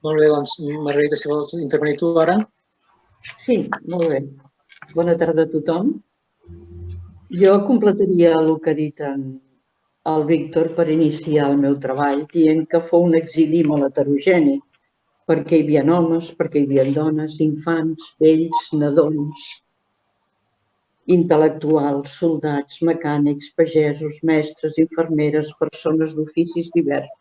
Molt bé, doncs, Margarita, si vols intervenir tu ara. Sí, molt bé. Bona tarda a tothom. Jo completaria el que ha dit el Víctor per iniciar el meu treball, dient que fou un exili molt heterogeni, perquè hi havia homes, perquè hi havia dones, infants, vells, nadons, intel·lectuals, soldats, mecànics, pagesos, mestres, infermeres, persones d'oficis diversos,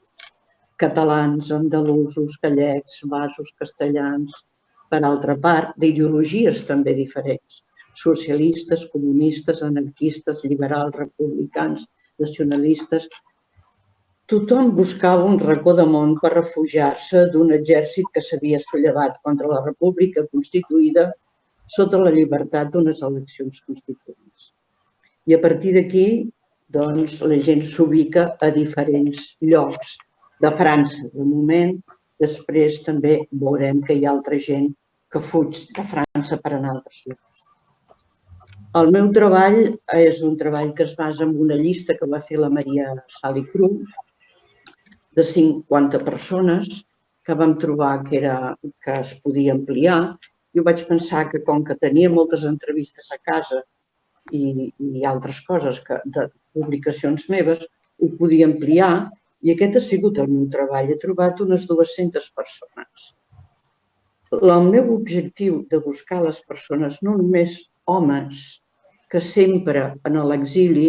catalans, andalusos, gallecs, bascos, castellans, per altra part, d'ideologies també diferents, socialistes, comunistes, anarquistes, liberals, republicans, nacionalistes. Tothom buscava un racó de món per refugiar-se d'un exèrcit que s'havia sollevat contra la república constituïda sota la llibertat d'unes eleccions constituents. I a partir d'aquí, doncs, la gent s'ubica a diferents llocs de França, de moment. Després també veurem que hi ha altra gent que fuig de França per anar a altres llocs. El meu treball és un treball que es basa en una llista que va fer la Maria Salicru, de 50 persones que vam trobar que es podia ampliar. Jo vaig pensar que com que tenia moltes entrevistes a casa i altres coses, de publicacions meves, ho podia ampliar i aquest ha sigut el meu treball. He trobat unes 200 persones. El meu objectiu de buscar les persones, no només homes, que sempre en l'exili,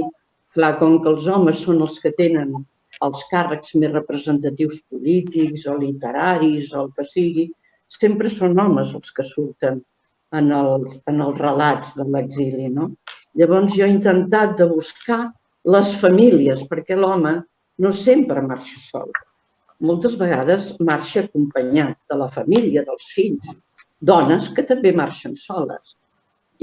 clar, com que els homes són els que tenen els càrrecs més representatius polítics o literaris o el que sigui, sempre són homes els que surten en els relats de l'exili, no? Llavors jo he intentat de buscar les famílies, perquè l'home no sempre marxa sol. Moltes vegades marxa acompanyat de la família, dels fills, dones que també marxen soles.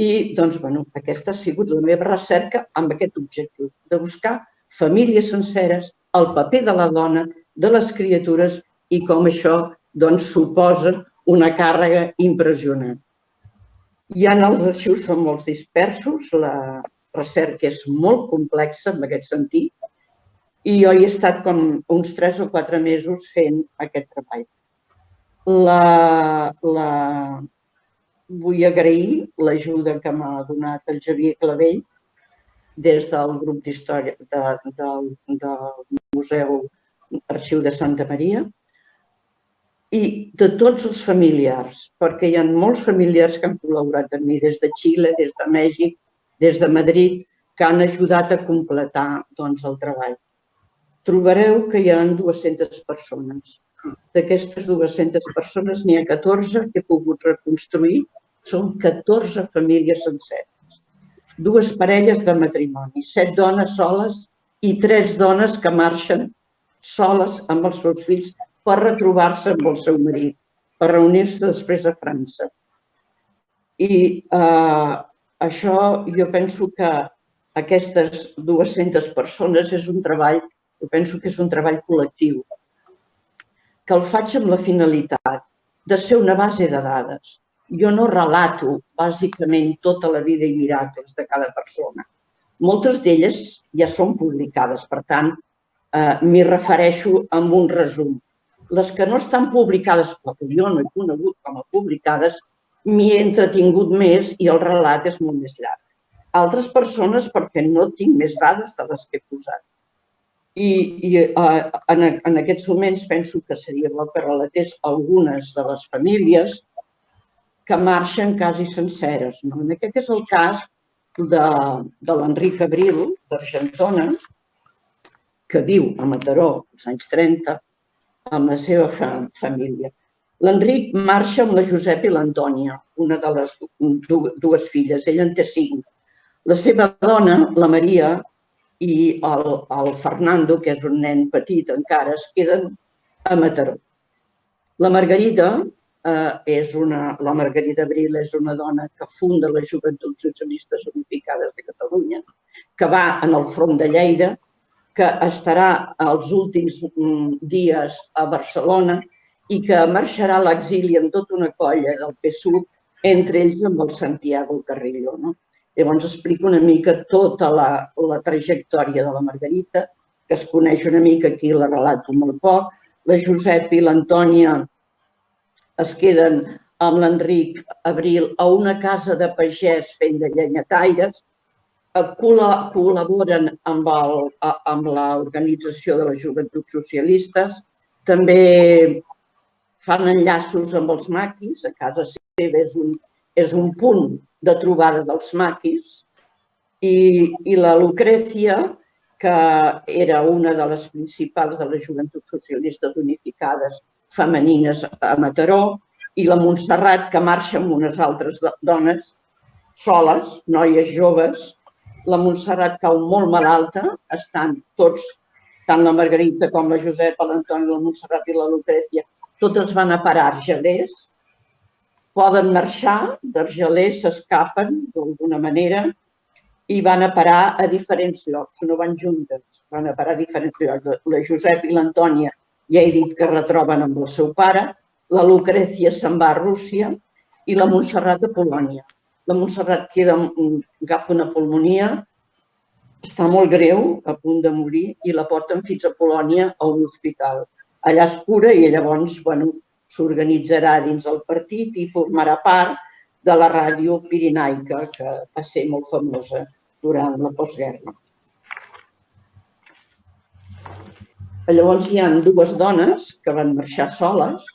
I, doncs, bueno, aquesta ha sigut la meva recerca amb aquest objectiu, de buscar famílies senceres, el paper de la dona, de les criatures i com això, doncs, suposa una càrrega impressionant. Els arxius són molt dispersos, la recerca és molt complexa en aquest sentit i jo hi he estat com uns 3 o 4 mesos fent aquest treball. Vull agrair l'ajuda que m'ha donat el Xavier Clavell des del grup d'història del Museu Arxiu de Santa Maria i de tots els familiars, perquè hi ha molts familiars que han col·laborat amb mi des de Xile, des de Mèxic, des de Madrid, que han ajudat a completar el treball. Trobareu que hi ha 200 persones. D'aquestes 200 persones n'hi ha 14 que he pogut reconstruir. Són 14 famílies senceres. 2 parelles de matrimoni, 7 dones soles i 3 dones que marxen soles amb els seus fills per retrobar-se amb el seu marit, per reunir-se després a França. I això jo penso que aquestes 200 persones és un treball, jo penso que és un treball col·lectiu, que el faig amb la finalitat de ser una base de dades. Jo no relato bàsicament tota la vida i miracles de cada persona. Moltes d'elles ja són publicades, per tant, m'hi refereixo amb un resum. Les que no estan publicades, o que jo no he conegut com a publicades, m'hi he entretingut més i el relat és molt més llarg. Altres persones perquè no tinc més dades de les que he posat. I en aquests moments penso que seria bo que relatés algunes de les famílies que marxen quasi senceres. Aquest és el cas de l'Enric Abril, d'Argentona, que viu a Mataró als anys 30 amb la seva família. L'Enric marxa amb la Josep i l'Antònia, una de les 2 filles, ell en té 5. La seva dona, la Maria, i el Fernando, que és un nen petit encara, es queden a Mataró. La Margarida Abril és una dona que funda les Joventuts Socialistes Unificades de Catalunya, que va en el front de Lleida, que estarà els últims dies a Barcelona i que marxarà a l'exili amb tota una colla del PSUV, entre ells amb el Santiago Carrillo. Llavors explico una mica tota la trajectòria de la Margarita, que es coneix una mica, aquí la relato molt poc. La Josep i l'Antònia es queden amb l'Enric Abril a una casa de pagès fent de llenyataires, col·laboren amb l'Organització de les Joventuts Socialistes, també fan enllaços amb els maquis, a casa seva és un punt de trobada dels maquis, i la Lucrècia, que era una de les principals de les Joventuts Socialistes Unificades femenines a Mataró, i la Montserrat, que marxa amb unes altres dones soles, noies joves. La Montserrat cau molt malalta, estan tots, tant la Margarita com la Josepa, l'Antoni, la Montserrat i la Lucrècia, totes van a parar a Argelers, poden marxar d'Argelers, s'escapen d'alguna manera i van a parar a diferents llocs, no van juntes, van a parar a diferents llocs. La Josepa i l'Antònia ja he dit que retroben amb el seu pare, la Lucrècia se'n va a Rússia i la Montserrat a Polònia. La Montserrat agafa una pulmonia, està molt greu, a punt de morir, i la porten fins a Polònia a un hospital. Allà es cura i llavors s'organitzarà dins el partit i formarà part de la ràdio pirinaica, que va ser molt famosa durant la postguerra. Llavors hi ha dues dones que van marxar soles.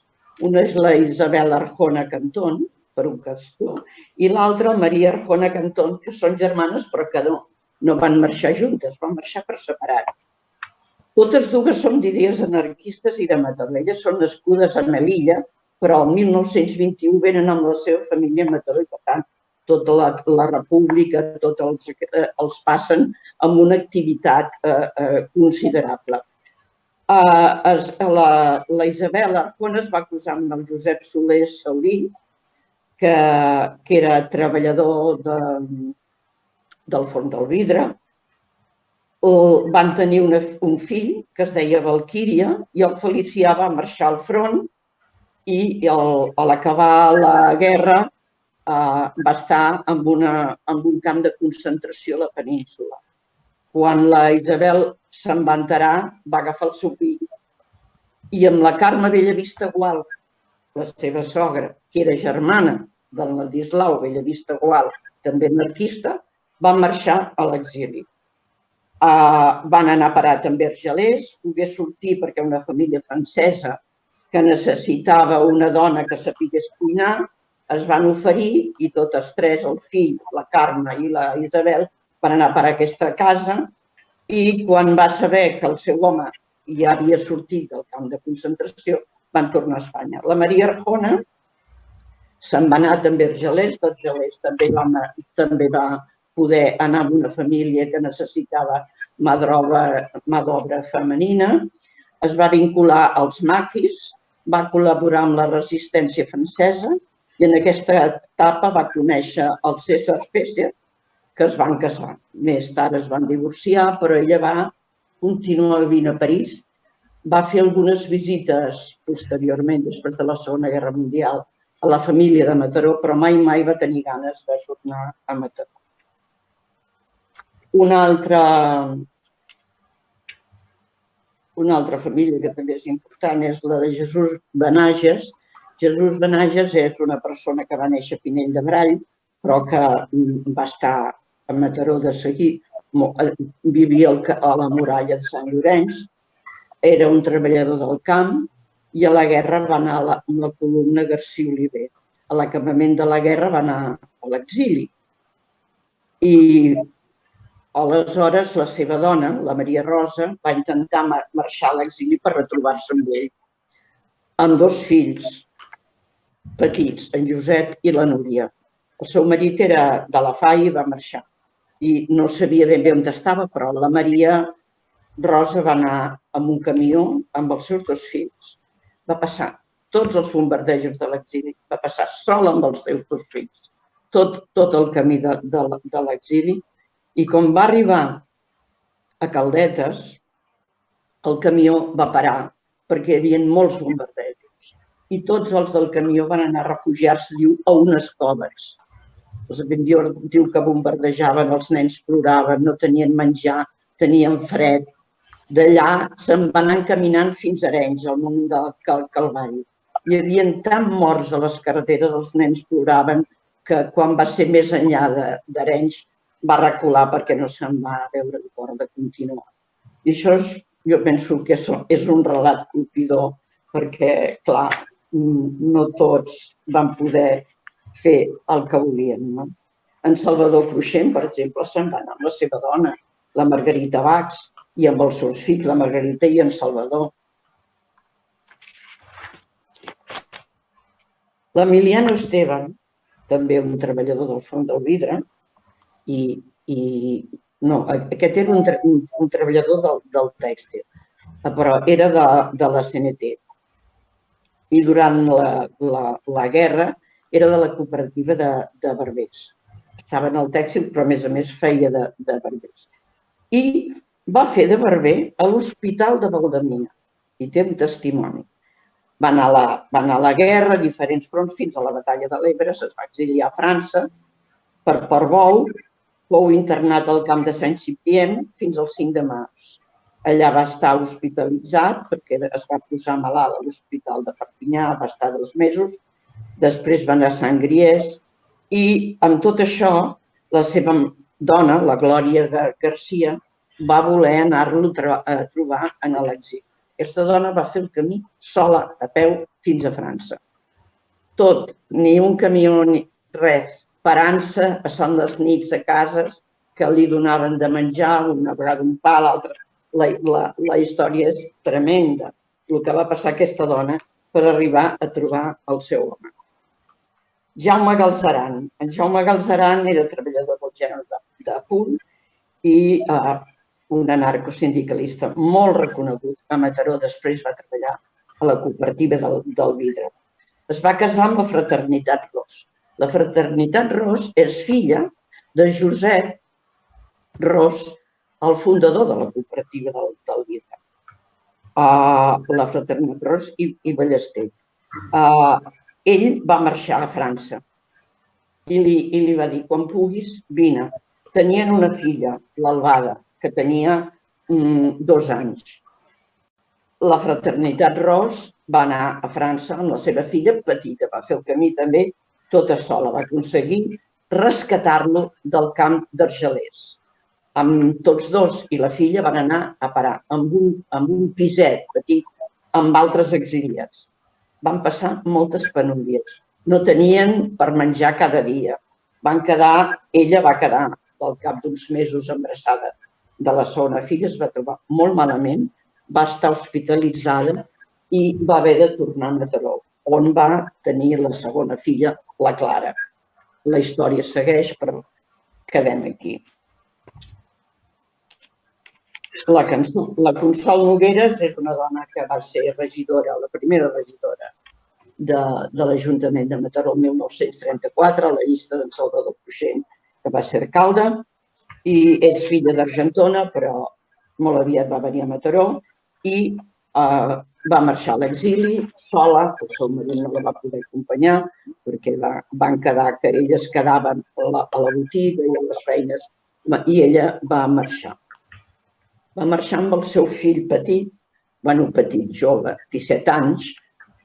Una és la Isabel Arjona Cantón, per un cantó, i l'altra, Maria Arjona Cantón, que són germanes però que no van marxar juntes, van marxar per separat. Totes dues són d'idees anarquistes i de Mataró. Elles són nascudes a Melilla, però el 1921 venen amb la seva família a Mataró i, per tant, tota la república, tots els passen amb una activitat considerable. La Isabel Arjona es va acusar amb el Josep Soler Saurí, que era treballador del Forn del Vidre. Van tenir un fill que es deia Valquíria i el Felicià va marxar al front i a l'acabar la guerra va estar en un camp de concentració a la península. Quan la Isabel se'n va enterar, va agafar el seu fill i amb la Carme Bellavista Gual, la seva sogra, que era germana del Ladislau Bellavista Gual, també anarquista, van marxar a l'exili. Van anar a parar també a Argelers, pogué sortir perquè una família francesa que necessitava una dona que sapigués cuinar, es van oferir i totes tres, el fill, la Carme i la Isabel, van anar a parar a aquesta casa i quan va saber que el seu home ja havia sortit del camp de concentració, van tornar a Espanya. La Maria Arjona se'n va anar també a Argelers, d'Argelers també va poder anar amb una família que necessitava mà d'obra femenina, es va vincular als maquis, va col·laborar amb la resistència francesa i en aquesta etapa va conèixer el César Fesser, que es van casar. Més tard es van divorciar, però ella va continuar vivint a París. Va fer algunes visites posteriorment, després de la Segona Guerra Mundial, a la família de Mataró, però mai va tenir ganes de tornar a Mataró. Una altra família que també és important és la de Jesús Benages. Jesús Benages és una persona que va néixer a Pinell de Brai, però que va estar a Mataró de seguit, vivia a la muralla de Sant Llorenç, era un treballador del camp i a la guerra va anar amb la columna Garcia Oliver. A l'acabament de la guerra va anar a l'exili. I aleshores la seva dona, la Maria Rosa, va intentar marxar a l'exili per retrobar-se amb ell, amb dos fills petits, en Josep i la Núria. El seu marit era de la FAI i va marxar i no sabia ben bé on estava, però la Maria Rosa va anar amb un camió amb els seus dos fills. Va passar tots els bombardejos de l'exili, va passar sol amb els seus dos fills, tot el camí de l'exili. I quan va arribar a Caldetes, el camió va parar perquè hi havia molts bombardejos i tots els del camió van anar a refugiar-se, diu, a unes coves. Els avions, diu, que bombardejaven, els nens ploraven, no tenien menjar, tenien fred. D'allà se'n van anar caminant fins a Arenys, al Mont del Calvari. hi havia tant morts a les carreteres, els nens ploraven, que quan va ser més enllà d'Arenys va recular perquè no se'n va veure el cor de continuar. I això jo penso que és un relat colpidor perquè, clar, no tots van poder fer el que volien. No? En Salvador Cruixent, per exemple, se'n va anar amb la seva dona, la Margarita Bachs, i amb els seus fills, la Margarita i en Salvador. L'Emiliano Esteban, també un treballador del Font del Vidre, aquest era un treballador del tèxtil, però era de la CNT. I durant la guerra era de la cooperativa de barbers. Estava en el tèxtil, però a més feia de barbers. I va fer de barber a l'Hospital de Valdemina. I té un testimoni. Va anar a la guerra, a diferents fronts, fins a la batalla de l'Ebre, es va exiliar a França per Portbou, fou internat al camp de Saint-Cyprien fins al 5 de març. Allà va estar hospitalitzat perquè es va posar malalt a l'Hospital de Perpinyà, va estar 2 mesos, després va anar a Sant-Griès i amb tot això la seva dona, la Glòria Garcia, va voler anar-lo a trobar en l'exili. Aquesta dona va fer el camí sola, a peu, fins a França. Tot, ni un camió ni res, parant-se, passant les nits a cases que li donaven de menjar, una vegada un pa, l'altra. La història és tremenda, el que va passar a aquesta dona per arribar a trobar el seu home. Jaume Galceran. En Jaume Galceran era treballador del gènere de Punt i un anarcosindicalista molt reconegut. A Mataró després va treballar a la cooperativa del vidre. Es va casar amb la fraternitat Ros. La fraternitat Ros és filla de Josep Ros, el fundador de la cooperativa del vidre. La fraternitat Ros i Ballester. Ell va marxar a França i li va dir, quan puguis, vine. Tenien una filla, l'Albada, que tenia 2 anys. La fraternitat Ros va anar a França amb la seva filla petita, va fer el camí també tota sola, va aconseguir rescatar-lo del camp d'Argelers. Amb tots 2 i la filla van anar a parar amb un piset petit amb altres exiliats. Van passar moltes penúries. No tenien per menjar cada dia. Ella va quedar al cap d'uns mesos embarassada de la segona filla, es va trobar molt malament, va estar hospitalitzada i va haver de tornar a Mataró, on va tenir la segona filla, la Clara. La història segueix, però quedem aquí. La Consol Nogueres és una dona que va ser regidora, la primera regidora de l'Ajuntament de Mataró el 1934, a la llista d'en Salvador Cruixent, que va ser alcalde, i és filla d'Argentona, però molt aviat va venir a Mataró i va marxar a l'exili sola, el seu marit no la va poder acompanyar perquè van quedar que ella es quedava a la botiga i a les feines i ella va marxar. Va marxar amb el seu fill petit, jove, 17 anys,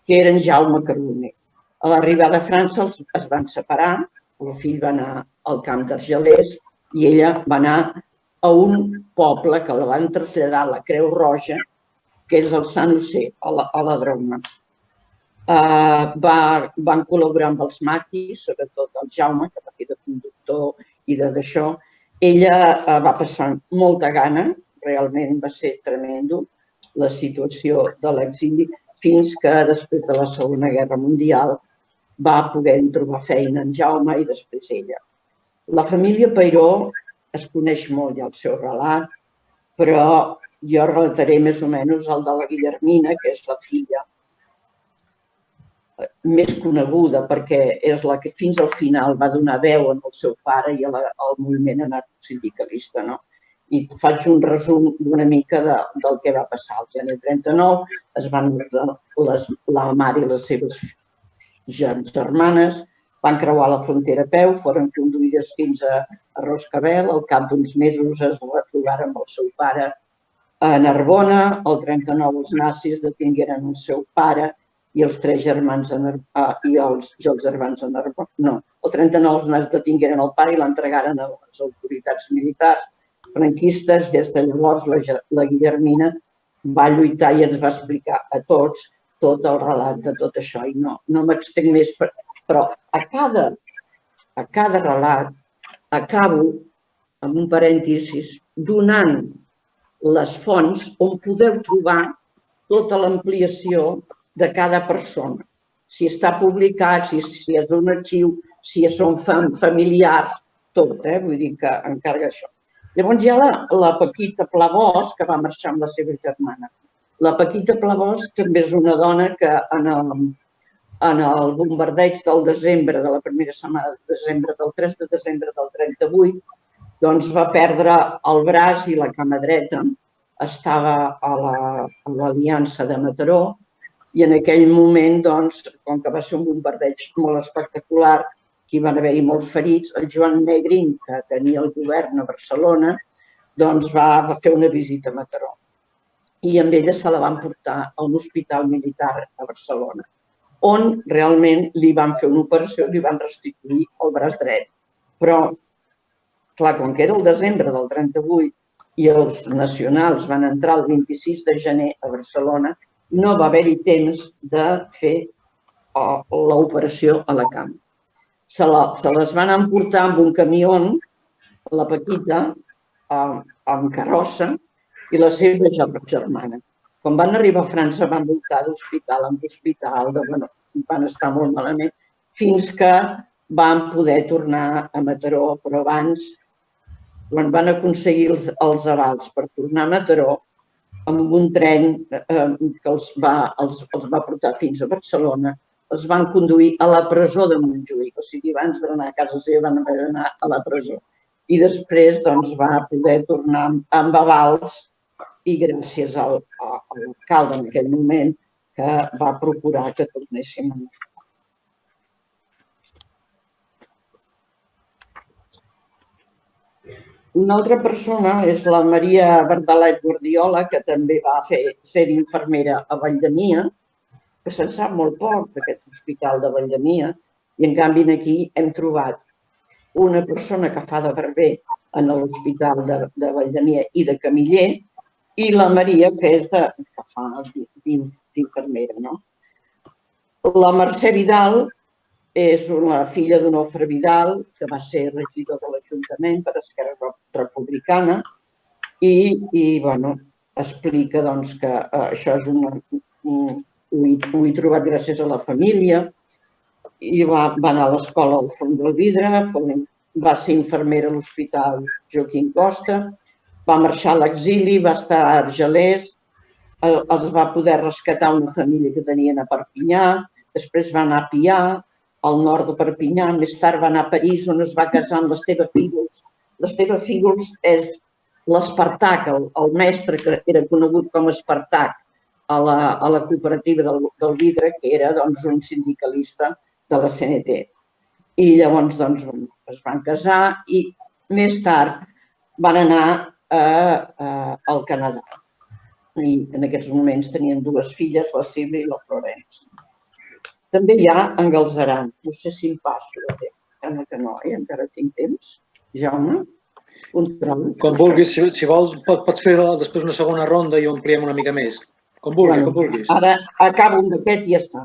que era en Jaume Carboner. A l'arribada a França es van separar, el fill va anar al camp d'Argelers i ella va anar a un poble que la van traslladar a la Creu Roja, que és el Sant Ocer, a la Drauma. Van col·laborar amb els maquis, sobretot el Jaume, que va fer de conductor i d'això. Ella va passar molta gana, realment va ser tremendo la situació de l'exili, fins que després de la Segona Guerra Mundial va poder trobar feina en Jaume i després ella. La família Peiró es coneix molt ja el seu relat, però jo relataré més o menys el de la Guillermina, que és la filla més coneguda perquè és la que fins al final va donar veu al seu pare i al moviment anarcosindicalista. I faig un resum d'una mica del que va passar. Al gener 39 es van la mare i les seves germanes van creuar la frontera a peu, foren conduïdes fins a Roscabel, al cap d'uns mesos es retrobaren amb el seu pare a Narbona, el 39 els nazis detingueren el seu pare i els 3 germans i els germans a Narbona. No, el 39 els detingueren el pare i l'entregaren a les autoritats militars franquistes. Des de llavors la Guillermina va lluitar i ens va explicar a tots tot el relat de tot això. I no m'extenc més, però a cada relat acabo, amb un parèntesis, donant les fonts on podeu trobar tota l'ampliació de cada persona. Si està publicat, si és un arxiu, si són familiars, tot, vull dir que encarga això. Llavors hi ha la Paquita Plavós, que va marxar amb la seva germana. La Paquita Plavós també és una dona que en el bombardeig del desembre, de la primera setmana de desembre, del 3 de desembre del 38, doncs va perdre el braç i la cama dreta. Estava a l'Aliança de Mataró i en aquell moment, doncs, com que va ser un bombardeig molt espectacular, que hi van haver-hi molts ferits, el Joan Negrín, que tenia el govern a Barcelona, doncs va fer una visita a Mataró. I amb ella se la van portar a un hospital militar a Barcelona, on realment li van fer una operació i li van restituir el braç dret. Però, clar, com que era el desembre del 38 i els nacionals van entrar el 26 de gener a Barcelona, no va haver-hi temps de fer l'operació a la cama. Se les van emportar amb un camió, la Paquita, amb carrossa, i la seva germana. Quan van arribar a França van voltar d'hospital en hospital, van estar molt malament, fins que van poder tornar a Mataró, però abans, quan van aconseguir els avals per tornar a Mataró, amb un tren que els va portar fins a Barcelona, els van conduir a la presó de Montjuïc. O sigui, abans d'anar a casa seva van haver d'anar a la presó. I després va poder tornar amb avals i gràcies a l'alcalde en aquell moment que va procurar que tornéssim a anar. Una altra persona és la Maria Verdalet Guardiola, que també va ser infermera a Valldemia, que se'n sap molt poc d'aquest hospital de Valldemia, i en canvi aquí hem trobat una persona que fa de barber en l'hospital de Valldemia i de camiller, i la Maria, que fa d'infermera. La Mercè Vidal és una filla d'un Ofre Vidal, que va ser regidor de l'Ajuntament per Esquerra Republicana, i explica que això és ho he trobat gràcies a la família, i va anar a l'escola al Font del Vidre, va ser infermera a l'Hospital Joaquim Costa, va marxar a l'exili, va estar a Argelers, els va poder rescatar una família que tenien a Perpinyà, després va anar a Pià, al nord de Perpinyà, més tard va anar a París, on es va casar amb l'Esteve Fígols. L'Esteve Fígols és l'Espartac, el mestre que era conegut com Espartac a la cooperativa del vidre, que era un sindicalista de la CNT. I llavors es van casar i més tard van anar al Canadà. I en aquests moments tenien 2 filles, la Sílvia i la Florència. També hi ha en Galzeran. No sé si em passo de temps. Que no, encara tinc temps. Jaume, control. Com vulguis, si vols, pots fer després una segona ronda i ho ampliem una mica més. Com vulguis, com vulguis. Ara acabo amb aquest i ja està.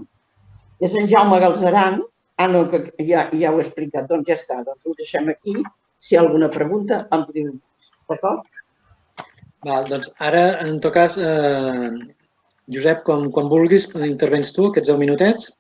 És en Jaume Galzeran. No, que ja ho he explicat. Doncs ja està. Doncs ho deixem aquí. Si hi ha alguna pregunta, em preguntes. D'acord? Doncs ara, en tot cas, Josep, quan vulguis, intervens tu, aquests 10 minutets.